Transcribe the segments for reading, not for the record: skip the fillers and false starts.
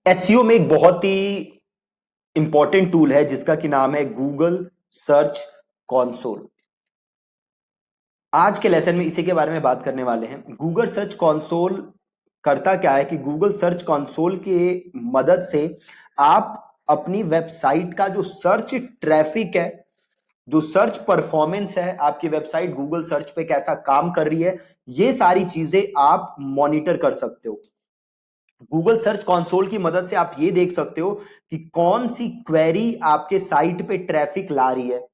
SEO में एक बहुत ही इंपॉर्टेंट टूल है जिसका कि नाम है गूगल सर्च कंसोल। आज के लेसन में इसी के बारे में बात करने वाले हैं। गूगल सर्च कंसोल करता क्या है कि गूगल सर्च कंसोल के मदद से आप अपनी वेबसाइट का जो सर्च ट्रैफिक है, जो सर्च परफॉर्मेंस है, आपकी वेबसाइट गूगल सर्च पे कैसा काम कर रही है, ये सारी चीजें आप मॉनिटर कर सकते हो। गूगल सर्च कंसोल की मदद से आप ये देख सकते हो कि कौन सी क्वेरी आपके साइट पे ट्रैफिक ला रही है,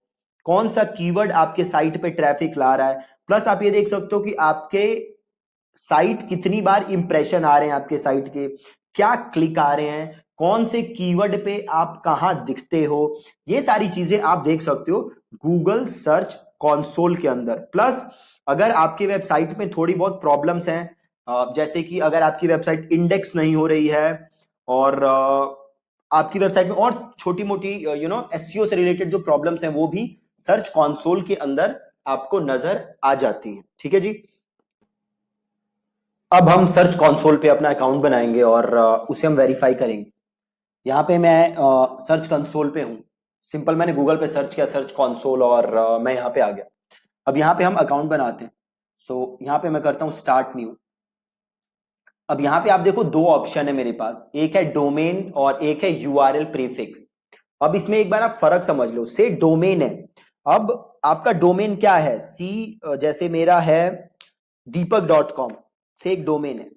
कौन सा कीवर्ड आपके साइट पे ट्रैफिक ला रहा है। प्लस आप ये देख सकते हो कि आपके साइट कितनी बार इंप्रेशन आ रहे हैं, आपके साइट के क्या क्लिक आ रहे हैं, कौन से कीवर्ड पे आप कहां दिखते हो, ये सारी चीजें आप देख सकते हो गूगल सर्च कंसोल के अंदर। प्लस अगर आपकी वेबसाइट में थोड़ी बहुत प्रॉब्लम्स हैं, जैसे कि अगर आपकी वेबसाइट इंडेक्स नहीं हो रही है और आपकी वेबसाइट में और छोटी मोटी एसईओ से रिलेटेड जो प्रॉब्लम्स हैं वो भी सर्च कंसोल के अंदर आपको नजर आ जाती हैं। ठीक है जी। अब हम सर्च कंसोल पे अपना अकाउंट बनाएंगे और उसे हम वेरीफाई करेंगे। यहाँ पे मैं सर्च कंसोल पे हूँ। सिंपल मैंने गूगल पे सर्च किया सर्च कंसोल और मैं यहाँ पे आ गया। अब यहाँ पे हम अकाउंट बनाते हैं। सो यहाँ पे मैं करता हूँ स्टार्ट न्यू। अब यहाँ पे आप देखो दो ऑप्शन है मेरे पास, एक है डोमेन और एक है यूआरएल प्रीफिक्स। अब इसमें एक बार आप फर्क समझ लो। से डोमेन है, अब आपका डोमेन क्या है, जैसे मेरा है दीपक.com से एक डोमेन है,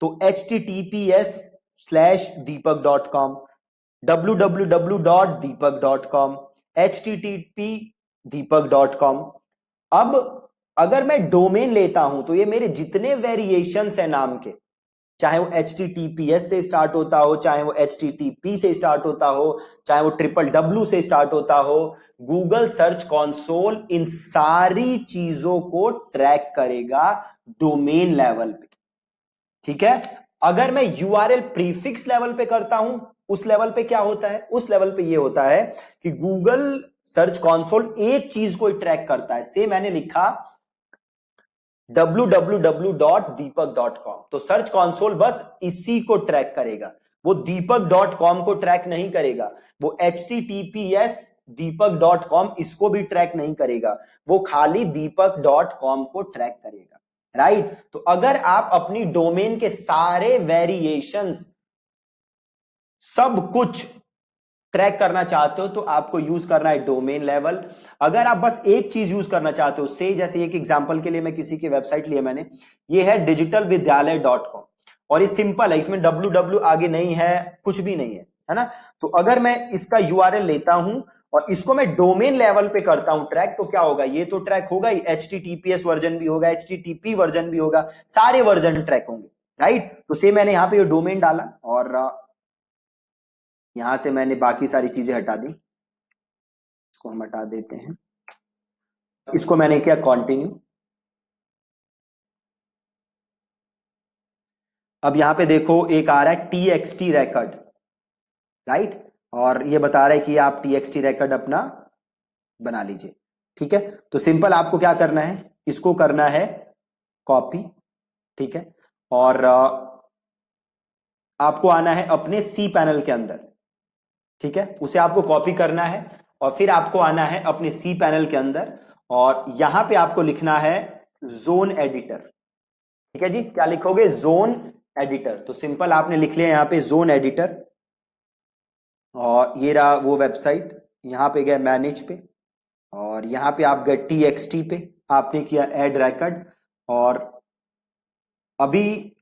तो https/deepak.com, www.deepak.com, http deepak.com। अब अगर मैं डोमेन लेता हूं तो ये मेरे जितने वेरिएशंस है नाम के, चाहे वो HTTPS से स्टार्ट होता हो, चाहे वो HTTP से स्टार्ट होता हो, चाहे वो WWW से स्टार्ट होता हो, गूगल सर्च कंसोल इन सारी चीजों को ट्रैक करेगा डोमेन लेवल पे। ठीक है। अगर मैं यूआरएल प्रीफिक्स लेवल पे करता हूं, उस लेवल पे क्या होता है, उस लेवल पे ये होता है कि गूगल सर्च कंसोल एक चीज को ट्रैक करता है। से मैंने लिखा www.deepak.com, तो सर्च कंसोल बस इसी को ट्रैक करेगा, वो दीपक.com को ट्रैक नहीं करेगा, वो https दीपक.com इसको भी ट्रैक नहीं करेगा, वो खाली दीपक.com को ट्रैक करेगा। राइट। तो अगर आप अपनी डोमेन के सारे वेरिएशंस सब कुछ ट्रैक करना चाहते हो तो आपको यूज करना है डोमेन लेवल। अगर आप बस एक चीज यूज करना चाहते हो, से जैसे एक एग्जांपल के लिए मैं किसी की वेबसाइट लिया मैंने, ये है digitalvidyalay.com और ये सिंपल है, इसमें www आगे नहीं है, कुछ भी नहीं है ना। तो अगर मैं इसका यूआरएल लेता हूं और इसको मैं डोमेन लेवल पे करता हूं ट्रैक, तो क्या होगा, ये तो ट्रैक होगा ही, HTTPS वर्जन भी होगा, HTTP वर्जन भी होगा, सारे वर्जन ट्रैक होंगे। राइट। तो से मैंने यहां पे ये डोमेन डाला और यहां से मैंने बाकी सारी चीजें हटा दी, इसको हम हटा देते हैं। इसको मैंने किया कंटिन्यू। अब यहां पे देखो एक आ रहा है TXT record, राइट, और ये बता रहा है कि आप TXT record अपना बना लीजिए। ठीक है। तो सिंपल आपको क्या करना है, इसको करना है कॉपी। ठीक है। और आपको आना है अपने सी पैनल के अंदर। ठीक है, उसे आपको कॉपी करना है और फिर आपको आना है अपने सी पैनल के अंदर और यहां पे आपको लिखना है जोन एडिटर। ठीक है जी, क्या लिखोगे, जोन एडिटर। तो सिंपल आपने लिख लिया यहां पे जोन एडिटर और ये रहा वो वेबसाइट। यहां पे गए मैनेज पे और यहां पे आप गए TXT पे, आपने किया ऐड रिकॉर्ड और अभी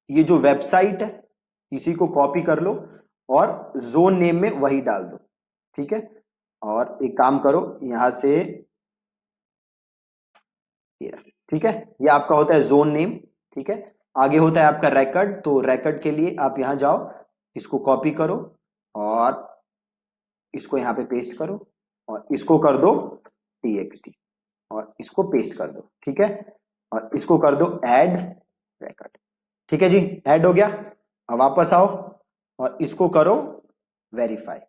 ये जो वेबसाइट है इसी को कॉपी कर लो और जोन नेम में वही डाल दो। ठीक है। और एक काम करो यहां से ये, ठीक है, ये आपका होता है जोन नेम। ठीक है। आगे होता है आपका रिकॉर्ड, तो रिकॉर्ड के लिए आप यहां जाओ, इसको कॉपी करो और इसको यहां पे पेस्ट करो और इसको कर दो TXT और इसको पेस्ट कर दो। ठीक है। और इसको कर दो ऐड रिकॉर्ड। ठीक है जी, ऐड हो गया। अब वापस आओ और इसको करो वेरीफाई।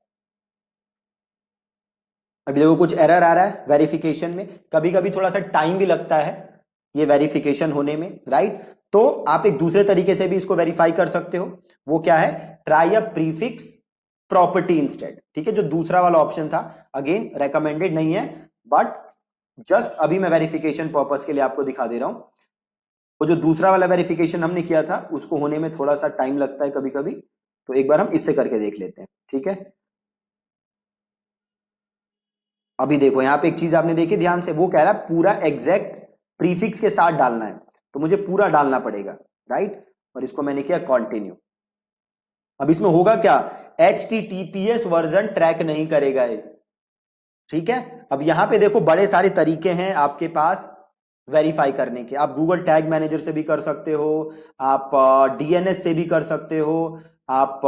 अभी देखो कुछ एरर आ रहा है वेरिफिकेशन में, कभी कभी थोड़ा सा टाइम भी लगता है ये वेरिफिकेशन होने में। राइट। तो आप एक दूसरे तरीके से भी इसको वेरीफाई कर सकते हो, वो क्या है, try a prefix property instead, ठीक है। जो दूसरा वाला ऑप्शन था अगेन रेकमेंडेड नहीं है, बट जस्ट अभी मैं वेरिफिकेशन पर्पस के लिए आपको दिखा दे रहा हूं। वो जो दूसरा वाला वेरिफिकेशन हमने किया था उसको होने में थोड़ा सा टाइम लगता है कभी कभी, तो एक बार हम इससे करके देख लेते हैं, ठीक है। अभी देखो यहाँ पे एक चीज आपने देखी ध्यान से, वो कह रहा है पूरा एग्जैक्ट प्रीफिक्स के साथ डालना है, तो मुझे पूरा डालना पड़ेगा, राइट। और इसको मैंने किया कंटिन्यू। अब इसमें होगा क्या, HTTPS वर्जन ट्रैक नहीं करेगा ये, ठीक है। अब यहां पे देखो बड़े सारे तरीके हैं आपके पास वेरीफाई करने के। आप गूगल टैग मैनेजर से भी कर सकते हो, आप DNS से भी कर सकते हो, आप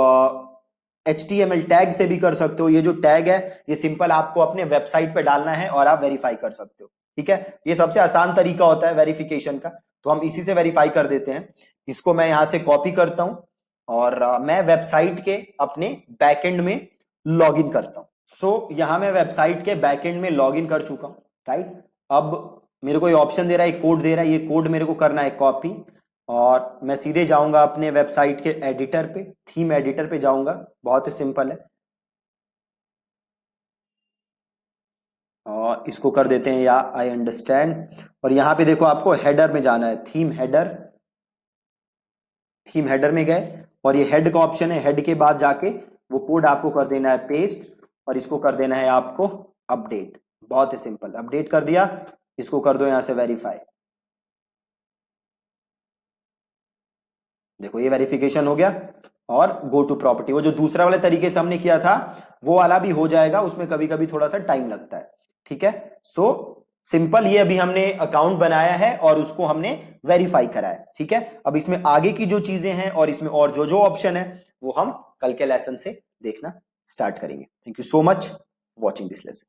HTML टैग से भी कर सकते हो। ये जो टैग है ये सिंपल आपको अपने वेबसाइट पे डालना है और आप वेरीफाई कर सकते हो, ठीक है। ये सबसे आसान तरीका होता है वेरिफिकेशन का, तो हम इसी से वेरीफाई कर देते हैं। इसको मैं यहां से कॉपी करता हूं और मैं वेबसाइट के अपने बैकएंड में लॉगिन करता हूं। सो यहां मैं वेबसाइट के बैकएंड में लॉगिन कर चुका हूं, राइट। अब मेरे को ये ऑप्शन दे रहा है, कोड दे रहा है, ये कोड मेरे को करना है कॉपी, और मैं सीधे जाऊंगा अपने वेबसाइट के एडिटर पे, थीम एडिटर पे जाऊंगा, बहुत ही सिंपल है। और इसको कर देते हैं या आई अंडरस्टैंड, और यहां पे देखो आपको हेडर में जाना है, थीम हेडर, थीम हेडर में गए और ये हेड का ऑप्शन है, हेड के बाद जाके वो कोड आपको कर देना है पेस्ट और इसको कर देना है आपको अपडेट। बहुत ही सिंपल, अपडेट कर दिया, इसको कर दो यहां से वेरीफाई। देखो ये वेरिफिकेशन हो गया और गो टू प्रॉपर्टी। वो जो दूसरा वाले तरीके से हमने किया था वो वाला भी हो जाएगा, उसमें कभी कभी थोड़ा सा टाइम लगता है, ठीक है। सो सिंपल, ये अभी हमने अकाउंट बनाया है और उसको हमने वेरीफाई करा है, ठीक है। अब इसमें आगे की जो चीजें हैं और इसमें और जो जो ऑप्शन है वो हम कल के लेसन से देखना स्टार्ट करेंगे। Thank you so much watching this lesson.